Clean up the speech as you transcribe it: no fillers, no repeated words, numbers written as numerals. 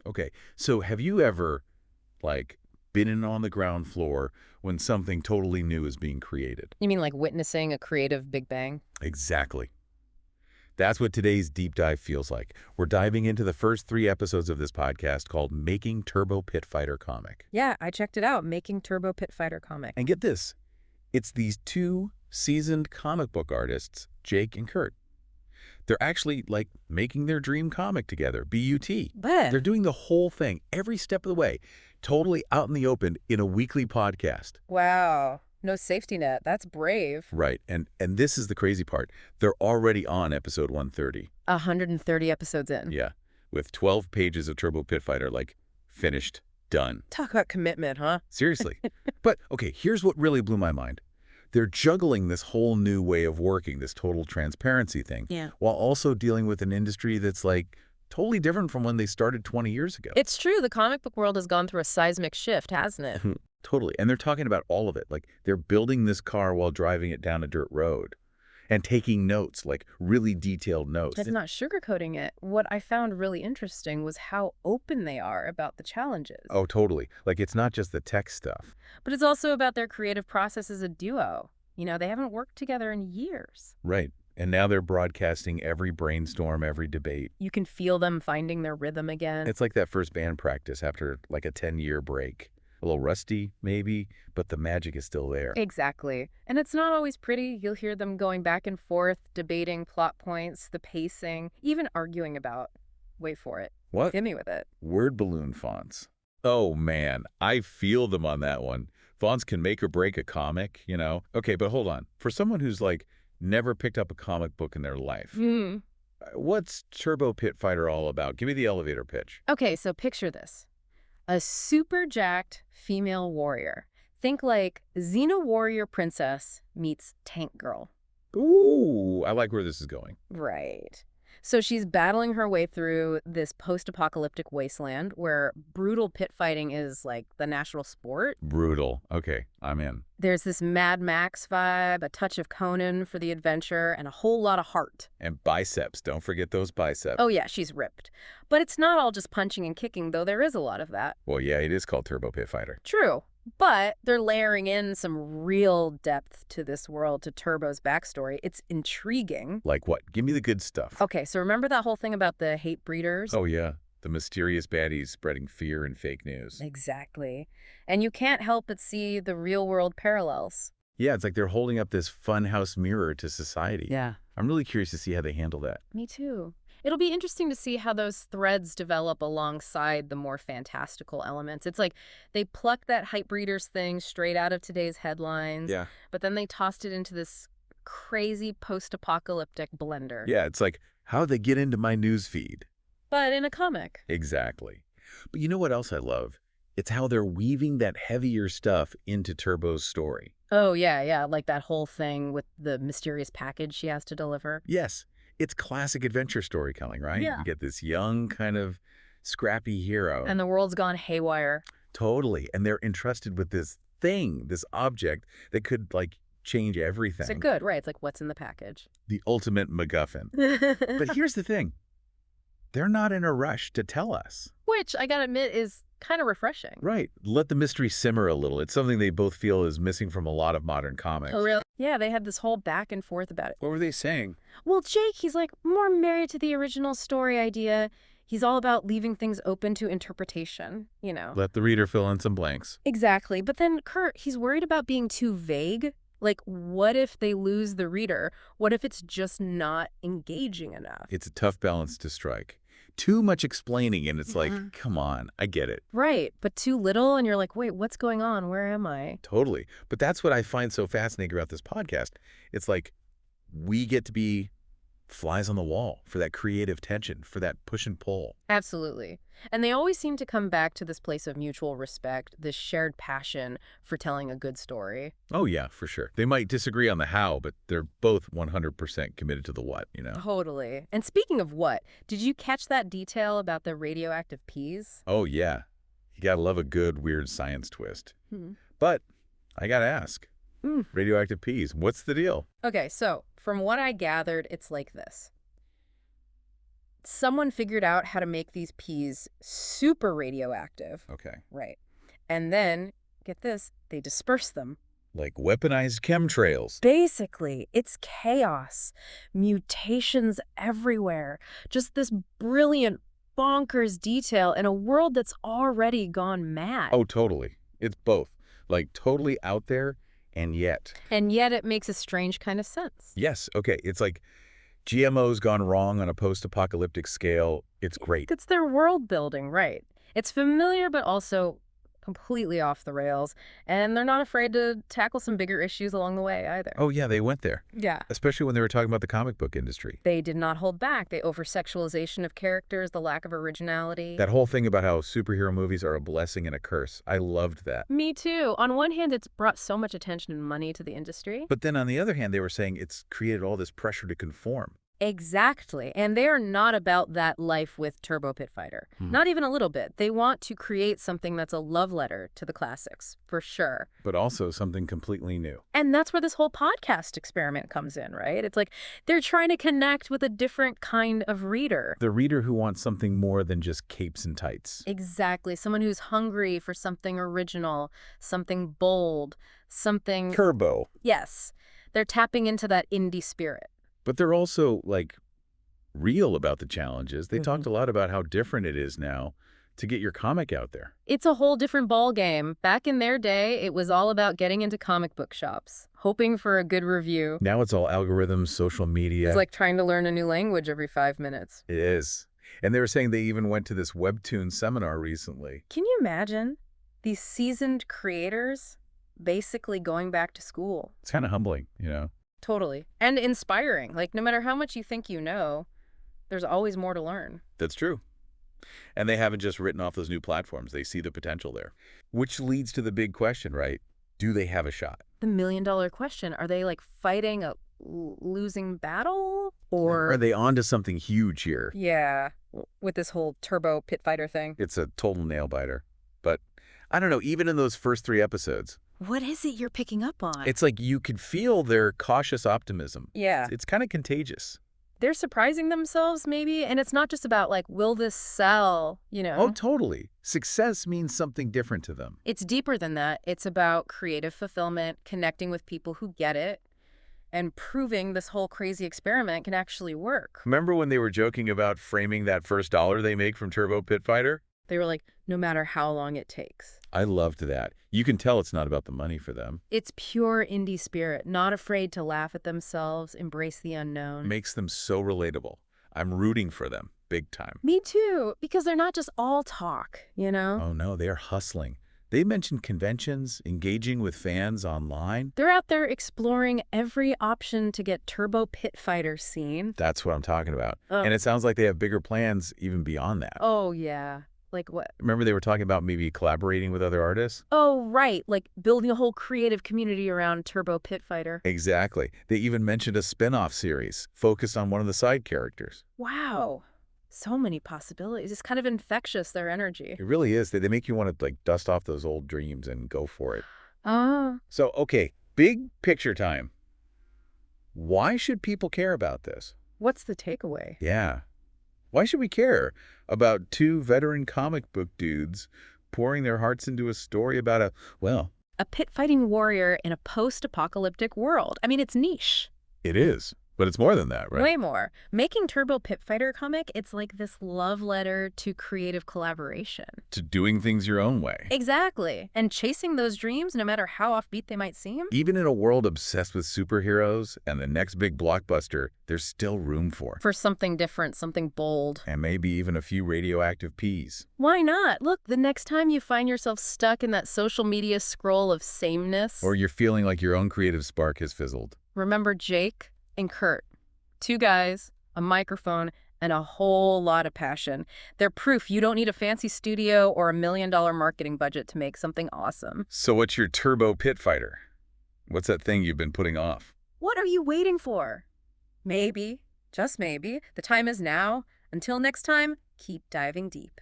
Okay, so have you ever, like, been in on the ground floor when something totally new is being created? You mean like witnessing a creative Big Bang? Exactly. That's what today's deep dive feels like. We're diving into the first 3 episodes of this podcast called Making Turbo Pitfighter Comic. Yeah, I checked it out. Making Turbo Pitfighter Comic. And get this, it's these two seasoned comic book artists, Jake and Kurt. They're actually, like, making their dream comic together, B-U-T. But They're doing the whole thing, every step of the way, totally out in the open in a weekly podcast. wow, no safety net. That's brave. Right, and this is the crazy part. They're already on episode 130. 130 episodes in. Yeah, with 12 pages of Turbo Pitfighter, like, finished, done. Talk about commitment, huh? Seriously. But, okay, here's what really blew my mind. They're juggling this whole new way of working, this total transparency thing, Yeah. while also dealing with an industry that's, like, totally different from when they started 20 years ago. It's true. The comic book world has gone through a seismic shift, hasn't it? Totally. And they're talking about all of it. Like, they're building this car while driving it down a dirt road and taking notes, like really detailed notes. It's not sugarcoating it. What I found really interesting was how open they are about the challenges. Oh, totally. Like, it's not just the tech stuff. But it's also about their creative process as a duo. You know, they haven't worked together in years. Right. And now they're broadcasting every brainstorm, every debate. You can feel them finding their rhythm again. It's like that first band practice after, like, a 10-year break. A little rusty, maybe, but the magic is still there. Exactly. And it's not always pretty. You'll hear them going back and forth, debating plot points, the pacing, even arguing about, wait for it, What? hit me with it. Word balloon fonts. Oh, man, I feel them on that one. Fonts can make or break a comic, you know? Okay, but hold on. For someone who's, like, never picked up a comic book in their life, what's Turbo Pitfighter all about? Give me the elevator pitch. Okay, so picture this. A super jacked female warrior. Think like Xena warrior princess meets tank girl. Ooh, I like where this is going. Right. So she's battling her way through this post-apocalyptic wasteland where brutal pit fighting is like the national sport. Brutal. Okay, I'm in. There's this Mad Max vibe, a touch of Conan for the adventure, and a whole lot of heart. And biceps. Don't forget those biceps. Oh yeah, she's ripped. But it's not all just punching and kicking, though there is a lot of that. Well, yeah, it is called Turbo Pitfighter. True. But they're layering in some real depth to this world, to Turbo's backstory. It's intriguing. Like what? Give me the good stuff. Okay, so remember that whole thing about the hate breeders? Oh, yeah. The mysterious baddies spreading fear and fake news. Exactly. And you can't help but see the real-world parallels. Yeah, it's like they're holding up this funhouse mirror to society. Yeah. I'm really curious to see how they handle that. Me too. It'll be interesting to see how those threads develop alongside the more fantastical elements. It's like they plucked that hype breeders thing straight out of today's headlines, Yeah. but then they tossed it into this crazy post-apocalyptic blender. Yeah, it's like, how'd they get into my news feed? But in a comic. Exactly. But you know what else I love? It's how they're weaving that heavier stuff into Turbo's story. Oh, yeah, like that whole thing with the mysterious package she has to deliver. Yes, it's classic adventure storytelling, right? Yeah. You get this young, kind of scrappy hero. And the world's gone haywire. Totally. And they're entrusted with this thing, this object that could, like, change everything. So good, right? It's like, what's in the package? The ultimate MacGuffin. But here's the thing. They're not in a rush to tell us. Which, I gotta admit, is kind of refreshing. Right. Let the mystery simmer a little. It's something they both feel is missing from a lot of modern comics. Oh, really? Yeah, they had this whole back and forth about it. What were they saying? Well, Jake, he's like more married to the original story idea. He's all about leaving things open to interpretation, you know. Let the reader fill in some blanks. Exactly. But then Kurt, he's worried about being too vague. Like, what if they lose the reader? What if it's just not engaging enough? It's a tough balance to strike. Too much explaining, and it's like, come on, I get it. Right, but too little, and you're like, wait, what's going on? Where am I? Totally. But that's what I find so fascinating about this podcast. It's like we get to be flies on the wall for that creative tension, for that push and pull. Absolutely. And they always seem to come back to this place of mutual respect, this shared passion for telling a good story. Oh, yeah, for sure. They might disagree on the how, but they're both 100% committed to the what, you know? Totally. And speaking of what, did you catch that detail about the radioactive peas? Oh, yeah. You gotta love a good, weird science twist. But I gotta ask, radioactive peas, what's the deal? Okay, so from what I gathered, it's like this. Someone figured out how to make these peas super radioactive. Okay. Right. And then, get this, they disperse them. Like weaponized chemtrails. Basically, it's chaos. Mutations everywhere. Just this brilliant, bonkers detail in a world that's already gone mad. Oh, totally. It's both. Like totally out there and yet. And yet it makes a strange kind of sense. Yes. Okay. It's like GMO's gone wrong on a post-apocalyptic scale. It's great. It's their world building, right? It's familiar, but also completely off the rails. And they're not afraid to tackle some bigger issues along the way either. Oh, yeah, they went there. Yeah. Especially when they were talking about the comic book industry. They did not hold back. The over-sexualization of characters, the lack of originality. That whole thing about how superhero movies are a blessing and a curse. I loved that. Me too. On one hand, it's brought so much attention and money to the industry. But then on the other hand, they were saying it's created all this pressure to conform. Exactly. And they are not about that life with Turbo Pitfighter. Not even a little bit. They want to create something that's a love letter to the classics, for sure. But also something completely new. And that's where this whole podcast experiment comes in, right? It's like they're trying to connect with a different kind of reader. The reader who wants something more than just capes and tights. Exactly. Someone who's hungry for something original, something bold, something... Turbo. Yes. They're tapping into that indie spirit. But they're also, like, real about the challenges. They talked a lot about how different it is now to get your comic out there. It's a whole different ball game. Back in their day, it was all about getting into comic book shops, hoping for a good review. Now it's all algorithms, social media. It's like trying to learn a new language every 5 minutes. It is. And they were saying they even went to this Webtoon seminar recently. Can you imagine these seasoned creators basically going back to school? It's kind of humbling, you know? Totally. And inspiring. Like, no matter how much you think you know, there's always more to learn. That's true. And they haven't just written off those new platforms. They see the potential there. Which leads to the big question, right? Do they have a shot? The million-dollar question. Are they, like, fighting a losing battle? Or are they onto something huge here? Yeah, with this whole Turbo Pitfighter thing. It's a total nail-biter. But I don't know, even in those first 3 episodes, what is it you're picking up on? it's like you could feel their cautious optimism. Yeah. It's kind of contagious. They're surprising themselves, maybe, and it's not just about, like, will this sell, you know? Oh, totally. Success means something different to them. It's deeper than that. It's about creative fulfillment, connecting with people who get it, and proving this whole crazy experiment can actually work. Remember when they were joking about framing that first dollar they make from Turbo Pitfighter? They were like, no matter how long it takes. I loved that. You can tell it's not about the money for them. It's pure indie spirit, not afraid to laugh at themselves, embrace the unknown. Makes them so relatable. I'm rooting for them, big time. Me too, because they're not just all talk, you know? Oh no, they're hustling. They mentioned conventions, engaging with fans online. They're out there exploring every option to get Turbo Pitfighter seen. That's what I'm talking about. Oh. And it sounds like they have bigger plans even beyond that. Oh, yeah. Like what? Remember they were talking about maybe collaborating with other artists? Oh, right. Like building a whole creative community around Turbo Pitfighter. Exactly. They even mentioned a spin-off series focused on one of the side characters. Wow. So many possibilities. It's kind of infectious, their energy. It really is. They make you want to, like, dust off those old dreams and go for it. Ah. So, okay, big picture time. Why should people care about this? What's the takeaway? Yeah. Why should we care about 2 veteran comic book dudes pouring their hearts into a story about a pit-fighting warrior in a post-apocalyptic world? I mean, it's niche. It is. But it's more than that, right? Way more. Making Turbo Pitfighter Comic, it's like this love letter to creative collaboration. To doing things your own way. Exactly. And chasing those dreams, no matter how offbeat they might seem. Even in a world obsessed with superheroes and the next big blockbuster, there's still room for something different, something bold. And maybe even a few radioactive peas. Why not? Look, the next time you find yourself stuck in that social media scroll of sameness. Or you're feeling like your own creative spark has fizzled. Remember Jake and Kurt. 2 guys, a microphone, and a whole lot of passion. They're proof you don't need a fancy studio or a $1 million marketing budget to make something awesome. So what's your Turbo Pitfighter? What's that thing you've been putting off? What are you waiting for? Maybe, just maybe, the time is now. Until next time, keep diving deep.